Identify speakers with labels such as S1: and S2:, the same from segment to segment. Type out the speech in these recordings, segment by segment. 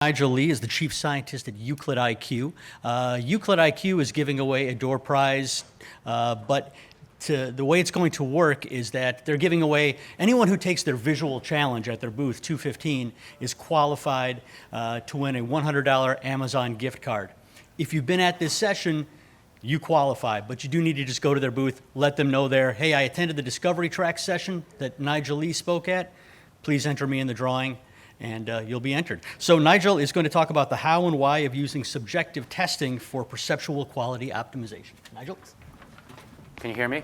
S1: Nigel is the chief scientist at EuclidIQ. EuclidIQ is giving away a door prize, but the way it's going to work is that they're giving away anyone who takes their visual challenge at their booth 215 is qualified to win a $100 Amazon gift card. If you've been at this session, you qualify, but you do need to just go to their booth, let them know there, hey, I attended the Discovery Track session that Nigel spoke at. Please enter me in the drawing, and you'll be entered. So Nigel is going to talk about the how and why of using subjective testing for perceptual quality optimization. Nigel?
S2: Can you hear me?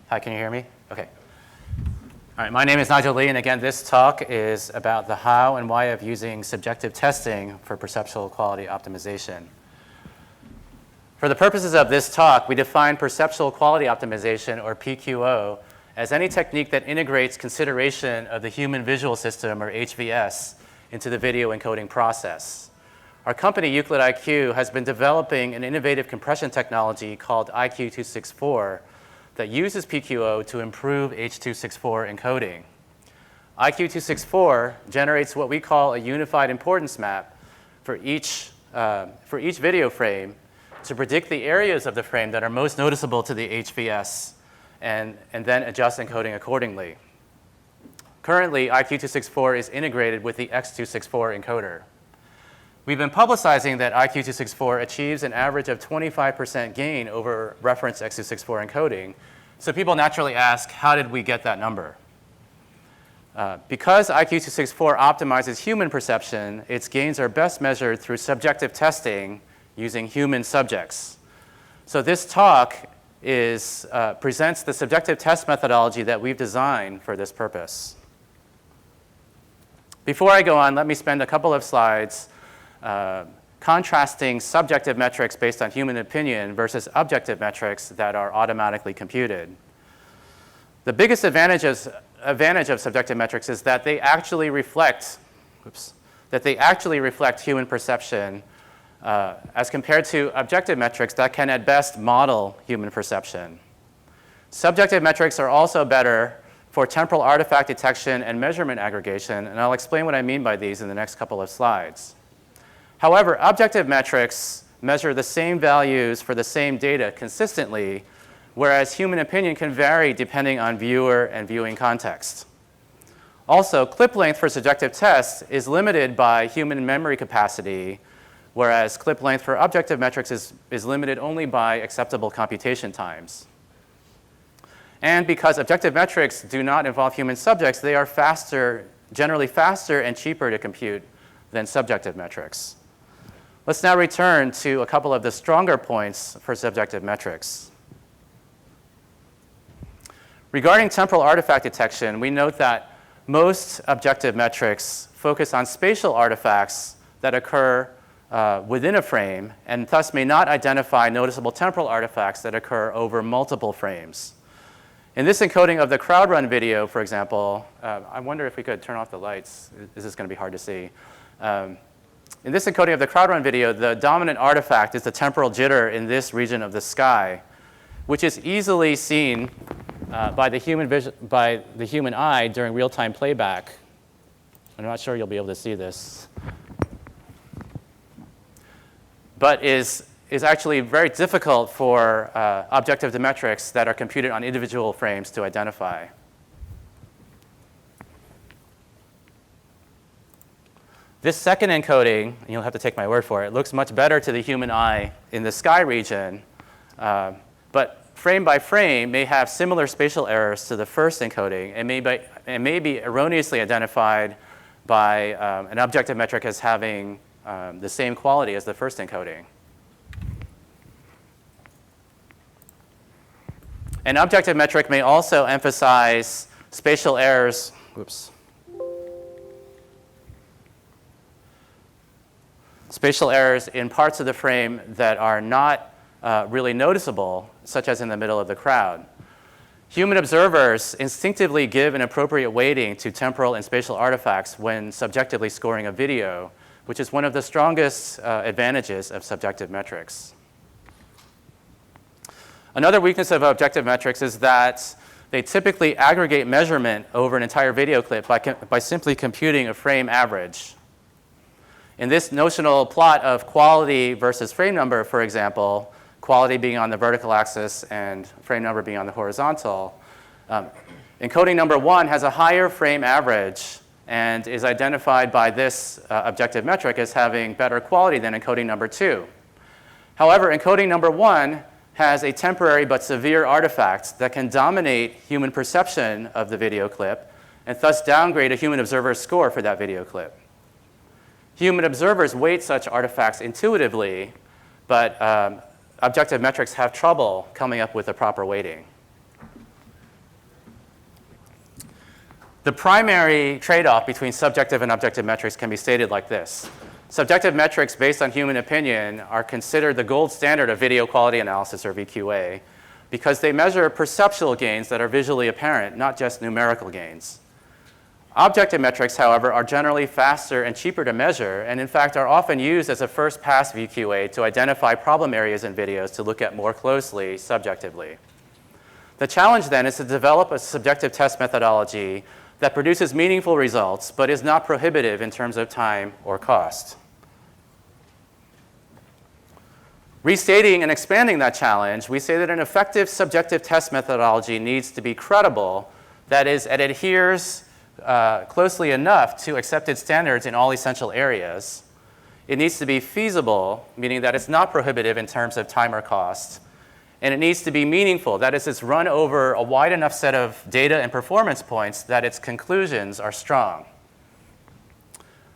S2: Hi, can you hear me? Okay. All right, my name is Nigel Lee, and again, this talk is about the how and why of using subjective testing for perceptual quality optimization. For the purposes of this talk, we define perceptual quality optimization, or PQO, as any technique that integrates consideration of the human visual system, or HVS, into the video encoding process. Our company, EuclidIQ, has been developing an innovative compression technology called IQ264 that uses PQO to improve H.264 encoding. IQ264 generates what we call a unified importance map for each video frame to predict the areas of the frame that are most noticeable to the HVS, and then adjust encoding accordingly. Currently, IQ264 is integrated with the X264 encoder. We've been publicizing that IQ264 achieves an average of 25% gain over reference X264 encoding, so people naturally ask, how did we get that number? Because IQ264 optimizes human perception, its gains are best measured through subjective testing using human subjects. So this talk presents the subjective test methodology that we've designed for this purpose. Before I go on, let me spend a couple of slides contrasting subjective metrics based on human opinion versus objective metrics that are automatically computed. The biggest advantage of subjective metrics is that they actually reflect human perception as compared to objective metrics that can at best model human perception. Subjective metrics are also better for temporal artifact detection and measurement aggregation, and I'll explain what I mean by these in the next couple of slides. However, objective metrics measure the same values for the same data consistently, whereas human opinion can vary depending on viewer and viewing context. Also, clip length for subjective tests is limited by human memory capacity, whereas clip length for objective metrics is limited only by acceptable computation times. And because objective metrics do not involve human subjects, they are generally faster and cheaper to compute than subjective metrics. Let's now return to a couple of the stronger points for subjective metrics. Regarding temporal artifact detection, we note that most objective metrics focus on spatial artifacts that occur within a frame, and thus may not identify noticeable temporal artifacts that occur over multiple frames. In this encoding of the crowd run video, for example, I wonder if we could turn off the lights. This is going to be hard to see. In this encoding of the crowd run video, the dominant artifact is the temporal jitter in this region of the sky, which is easily seen by the human eye during real-time playback. I'm not sure you'll be able to see this, but is actually very difficult for objective metrics that are computed on individual frames to identify. This second encoding, and you'll have to take my word for it, looks much better to the human eye in the sky region, but frame by frame may have similar spatial errors to the first encoding and may be erroneously identified by an objective metric as having the same quality as the first encoding. An objective metric may also emphasize spatial errors. Spatial errors in parts of the frame that are not really noticeable, such as in the middle of the crowd. Human observers instinctively give an appropriate weighting to temporal and spatial artifacts when subjectively scoring a video, which is one of the strongest advantages of subjective metrics. Another weakness of objective metrics is that they typically aggregate measurement over an entire video clip by simply computing a frame average. In this notional plot of quality versus frame number, for example, quality being on the vertical axis and frame number being on the horizontal, encoding number 1 has a higher frame average and is identified by this objective metric as having better quality than encoding number 2. However, encoding number 1 has a temporary but severe artifact that can dominate human perception of the video clip and thus downgrade a human observer's score for that video clip. Human observers weight such artifacts intuitively, but objective metrics have trouble coming up with a proper weighting. The primary trade-off between subjective and objective metrics can be stated like this. Subjective metrics based on human opinion are considered the gold standard of video quality analysis, or VQA, because they measure perceptual gains that are visually apparent, not just numerical gains. Objective metrics, however, are generally faster and cheaper to measure, and in fact are often used as a first pass VQA to identify problem areas in videos to look at more closely subjectively. The challenge then is to develop a subjective test methodology that produces meaningful results but is not prohibitive in terms of time or cost. Restating and expanding that challenge, we say that an effective subjective test methodology needs to be credible, that is, it adheres closely enough to accepted standards in all essential areas. It needs to be feasible, meaning that it's not prohibitive in terms of time or cost. And it needs to be meaningful, that is, it's run over a wide enough set of data and performance points that its conclusions are strong.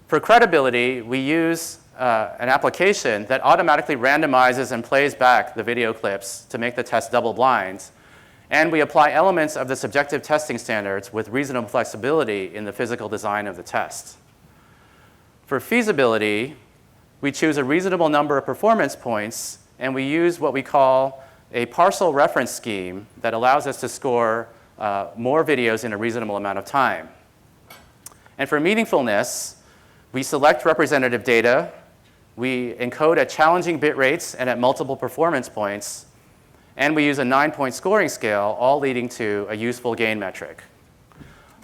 S2: For credibility, we use an application that automatically randomizes and plays back the video clips to make the test double-blind. And we apply elements of the subjective testing standards with reasonable flexibility in the physical design of the test. For feasibility, we choose a reasonable number of performance points, and we use what we call a parcel reference scheme that allows us to score more videos in a reasonable amount of time. And for meaningfulness, we select representative data, we encode at challenging bit rates and at multiple performance points, and we use a 9-point scoring scale, all leading to a useful gain metric.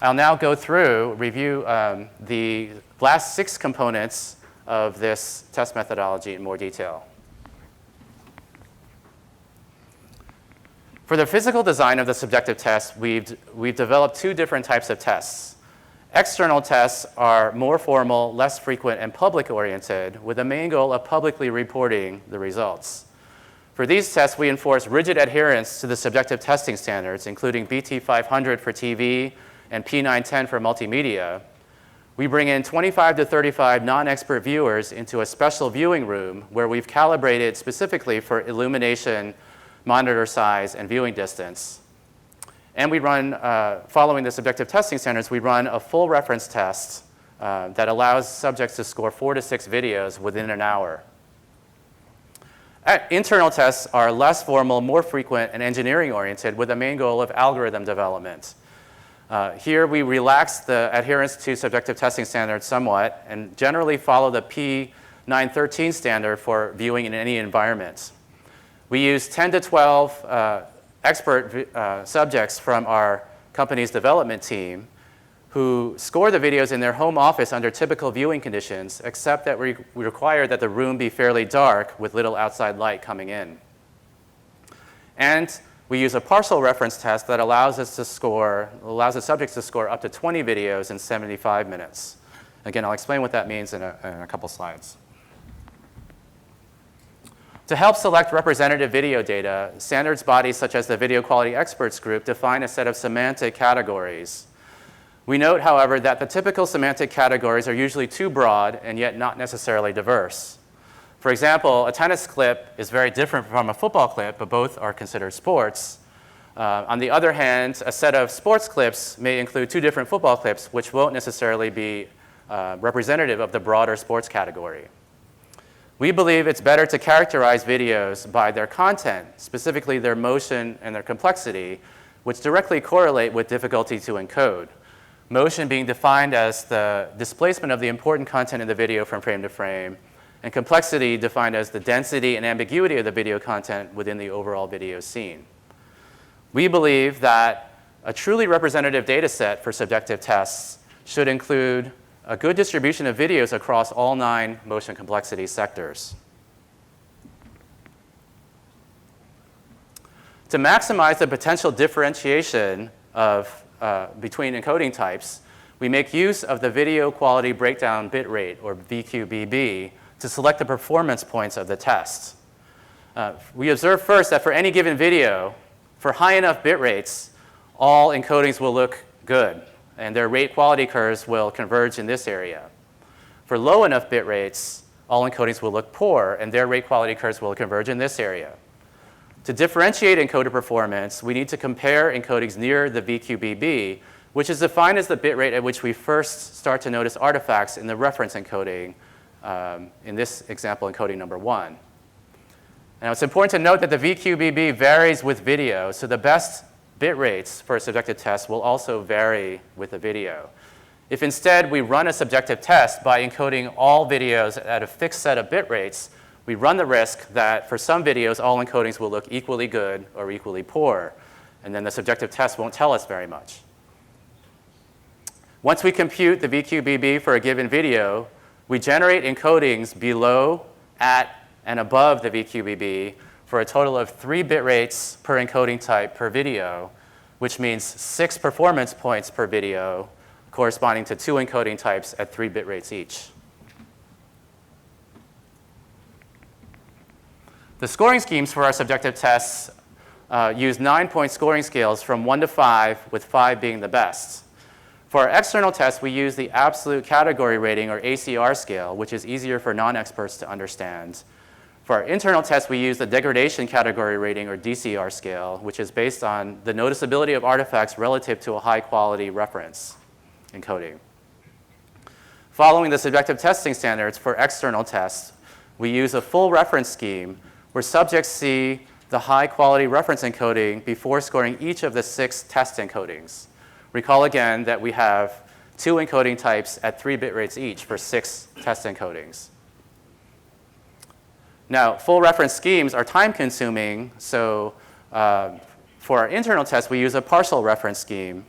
S2: I'll now go through, review the last 6 components of this test methodology in more detail. For the physical design of the subjective test, we've developed 2 different types of tests. External tests are more formal, less frequent, and public-oriented, with the main goal of publicly reporting the results. For these tests, we enforce rigid adherence to the subjective testing standards, including BT500 for TV and P910 for multimedia. We bring in 25 to 35 non-expert viewers into a special viewing room where we've calibrated specifically for illumination, monitor size, and viewing distance. And we run, following the subjective testing standards, we run a full reference test that allows subjects to score 4 to 6 videos within an hour. Internal tests are less formal, more frequent, and engineering-oriented with the main goal of algorithm development. Here we relax the adherence to subjective testing standards somewhat and generally follow the P913 standard for viewing in any environment. We use 10 to 12 expert subjects from our company's development team who score the videos in their home office under typical viewing conditions, except that we require that the room be fairly dark with little outside light coming in. And we use a partial reference test that allows the subjects to score up to 20 videos in 75 minutes. Again, I'll explain what that means in a couple slides. To help select representative video data, standards bodies such as the Video Quality Experts Group define a set of semantic categories. We note, however, that the typical semantic categories are usually too broad and yet not necessarily diverse. For example, a tennis clip is very different from a football clip, but both are considered sports. On the other hand, a set of sports clips may include 2 different football clips, which won't necessarily be representative of the broader sports category. We believe it's better to characterize videos by their content, specifically their motion and their complexity, which directly correlate with difficulty to encode. Motion being defined as the displacement of the important content in the video from frame to frame, and complexity defined as the density and ambiguity of the video content within the overall video scene. We believe that a truly representative data set for subjective tests should include a good distribution of videos across all 9 motion complexity sectors. To maximize the potential differentiation between encoding types, we make use of the video quality breakdown bit rate, or VQBB, to select the performance points of the test. We observe first that for any given video, for high enough bit rates, all encodings will look good, and their rate quality curves will converge in this area. For low enough bit rates, all encodings will look poor, and their rate quality curves will converge in this area. To differentiate encoder performance, we need to compare encodings near the VQBB, which is defined as the bit rate at which we first start to notice artifacts in the reference encoding, in this example, encoding number 1. Now, it's important to note that the VQBB varies with video, so the best bit rates for a subjective test will also vary with the video. If instead we run a subjective test by encoding all videos at a fixed set of bit rates, we run the risk that for some videos, all encodings will look equally good or equally poor, and then the subjective test won't tell us very much. Once we compute the VQBB for a given video, we generate encodings below, at, and above the VQBB for a total of 3 bit rates per encoding type per video, which means 6 performance points per video, corresponding to 2 encoding types at 3 bit rates each. The scoring schemes for our subjective tests use 9-point scoring scales from 1 to 5, with 5 being the best. For our external tests, we use the absolute category rating, or ACR scale, which is easier for non-experts to understand. For our internal tests, we use the degradation category rating, or DCR scale, which is based on the noticeability of artifacts relative to a high-quality reference encoding. Following the subjective testing standards for external tests, we use a full reference scheme where subjects see the high-quality reference encoding before scoring each of the 6 test encodings. Recall again that we have 2 encoding types at 3 bit rates each for 6 test encodings. Now, full reference schemes are time-consuming, so for our internal tests, we use a partial reference scheme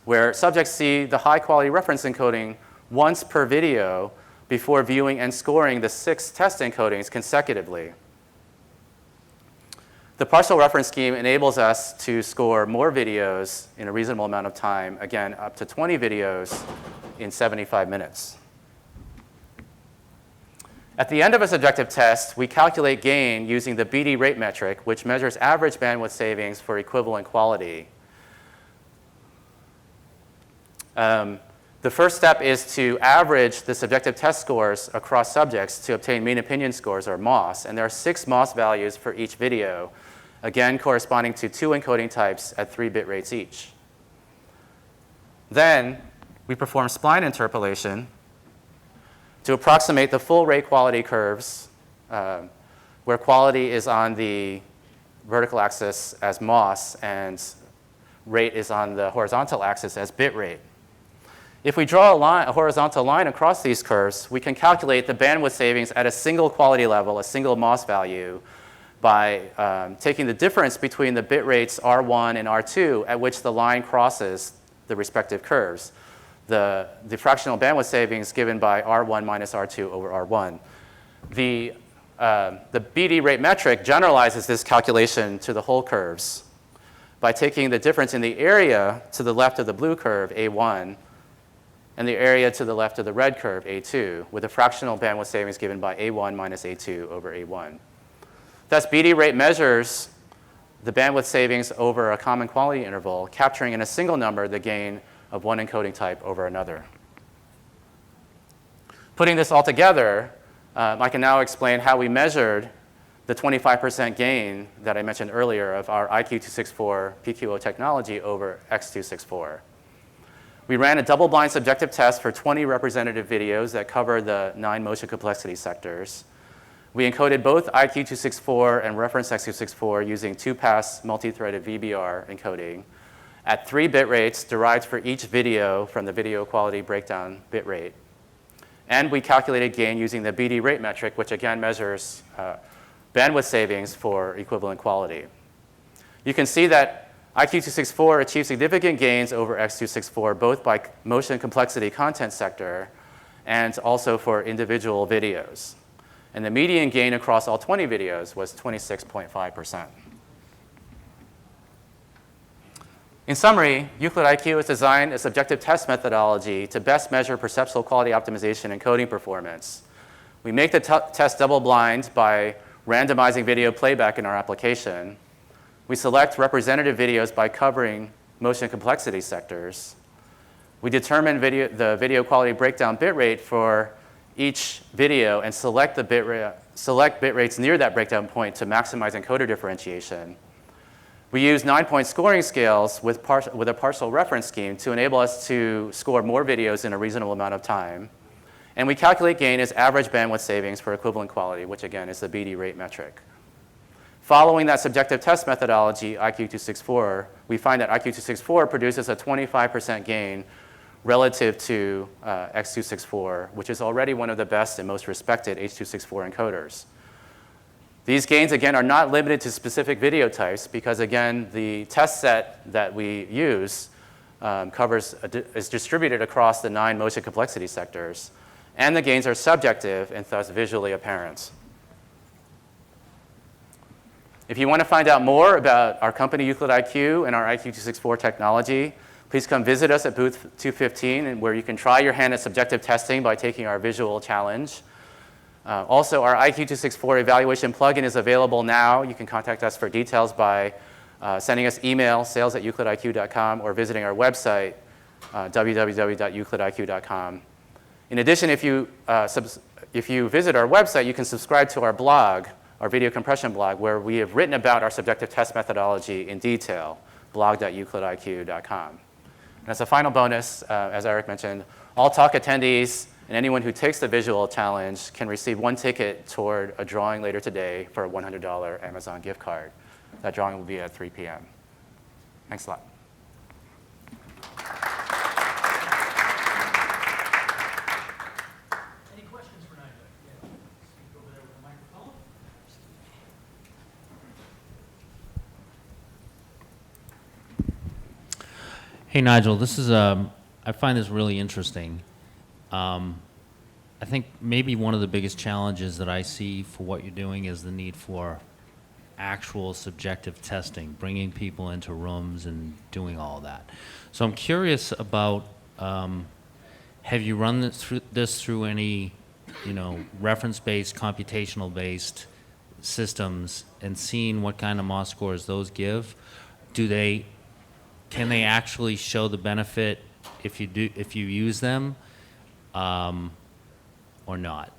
S2: where subjects see the high-quality reference encoding once per video before viewing and scoring the 6 test encodings consecutively. The partial reference scheme enables us to score more videos in a reasonable amount of time, again, up to 20 videos in 75 minutes. At the end of a subjective test, we calculate gain using the BD rate metric, which measures average bandwidth savings for equivalent quality. The first step is to average the subjective test scores across subjects to obtain mean opinion scores, or MOS. And there are 6 MOS values for each video, again corresponding to 2 encoding types at 3 bit rates each. Then we perform spline interpolation to approximate the full rate quality curves, where quality is on the vertical axis as MOS and rate is on the horizontal axis as bit rate. If we draw a horizontal line across these curves, we can calculate the bandwidth savings at a single quality level, a single MOS value, by taking the difference between the bit rates R1 and R2 at which the line crosses the respective curves. The fractional bandwidth savings given by R1 minus R2 over R1. The BD rate metric generalizes this calculation to the whole curves by taking the difference in the area to the left of the blue curve, A1, and the area to the left of the red curve, A2, with a fractional bandwidth savings given by A1 minus A2 over A1. Thus, BD rate measures the bandwidth savings over a common quality interval, capturing in a single number the gain of one encoding type over another. Putting this all together, I can now explain how we measured the 25% gain that I mentioned earlier of our IQ264 PQO technology over X264. We ran a double-blind subjective test for 20 representative videos that cover the 9 motion complexity sectors. We encoded both IQ264 and reference X264 using 2-pass multi-threaded VBR encoding at 3 bit rates derived for each video from the video quality breakdown bit rate. And we calculated gain using the BD rate metric, which again measures bandwidth savings for equivalent quality. You can see that IQ264 achieved significant gains over X264, both by motion complexity content sector and also for individual videos. And the median gain across all 20 videos was 26.5%. In summary, EuclidIQ has designed a subjective test methodology to best measure perceptual quality optimization and coding performance. We make the test double-blind by randomizing video playback in our application. We select representative videos by covering motion complexity sectors. We determine the video quality breakdown bitrate for each video and select bit rates near that breakdown point to maximize encoder differentiation. We use 9-point scoring scales with a partial reference scheme to enable us to score more videos in a reasonable amount of time. And we calculate gain as average bandwidth savings for equivalent quality, which again is the BD rate metric. Following that subjective test methodology, IQ264, we find that IQ264 produces a 25% gain relative to X264, which is already one of the best and most respected H264 encoders. These gains, again, are not limited to specific video types because, again, the test set that we use is distributed across the 9 motion complexity sectors, and the gains are subjective and thus visually apparent. If you want to find out more about our company EuclidIQ and our IQ264 technology, please come visit us at booth 215, and where you can try your hand at subjective testing by taking our visual challenge. Also, our IQ264 evaluation plugin is available now. You can contact us for details by sending us email, sales@euclidiq.com, or visiting our website, www.euclidiq.com. In addition, if you visit our website, you can subscribe to our blog, our video compression blog, where we have written about our subjective test methodology in detail, blog.euclidiq.com. And as a final bonus, as Eric mentioned, all talk attendees and anyone who takes the visual challenge can receive 1 ticket toward a drawing later today for a $100 Amazon gift card. That drawing will be at 3 p.m. Thanks a lot.
S1: Any questions for Nigel? Yeah. Speak over there with the microphone.
S3: Hey, Nigel, this is, I find this really interesting. I think maybe one of the biggest challenges that I see for what you're doing is the need for actual subjective testing, bringing people into rooms and doing all that. So I'm curious about, have you run this through any, reference-based, computational-based systems and seen what kind of MOS scores those give? Can they actually show the benefit if you use them, or not?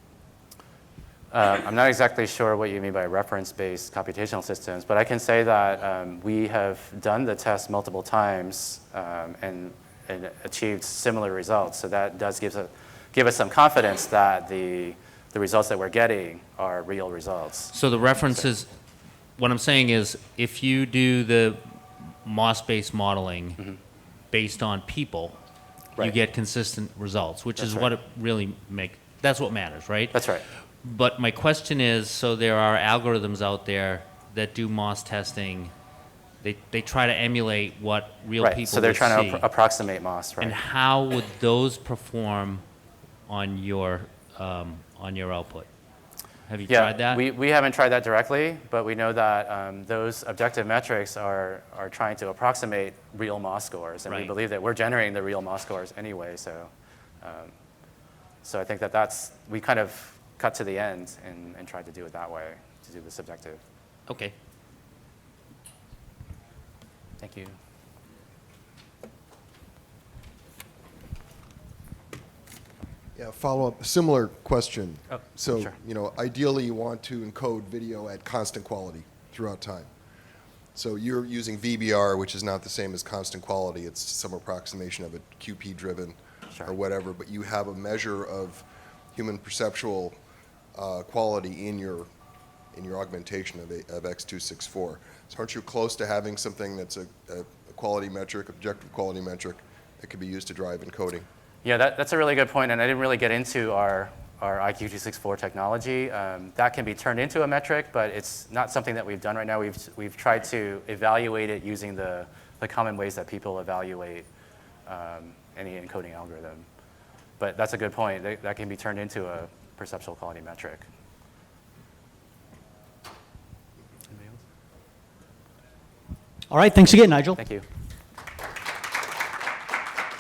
S2: I'm not exactly sure what you mean by reference-based computational systems, but I can say that we have done the test multiple times and achieved similar results. So that does give us some confidence that the results that we're getting are real results.
S3: So the references, what I'm saying is, if you do the MOS-based modeling based on people, you get consistent results, which is what it really that's what matters, right?
S2: That's right.
S3: But my question is, so there are algorithms out there that do MOS testing. They try to emulate what real people
S2: So they're trying
S3: see.
S2: to approximate MOS, right?
S3: And how would those perform on your output? Have you tried that?
S2: We haven't tried that directly, but we know that those objective metrics are trying to approximate real MOS scores, and we believe that we're generating the real MOS scores anyway. So, so I think we kind of cut to the end and tried to do it that way, to do the subjective.
S3: Okay.
S2: Thank you.
S4: Yeah, follow-up, similar question.
S2: Oh,
S4: so,
S2: sure.
S4: Ideally you want to encode video at constant quality throughout time. So you're using VBR, which is not the same as constant quality. It's some approximation of a QP-driven or whatever, but you have a measure of human perceptual quality in your augmentation of X264. So aren't you close to having something that's a quality metric, objective quality metric, that could be used to drive encoding?
S2: Yeah, that's a really good point, and I didn't really get into our IQ264 technology. That can be turned into a metric, but it's not something that we've done right now. We've tried to evaluate it using the the common ways that people evaluate any encoding algorithm. But that's a good point. That can be turned into a perceptual quality metric. Anybody else?
S1: All right, thanks again, Nigel.
S2: Thank you.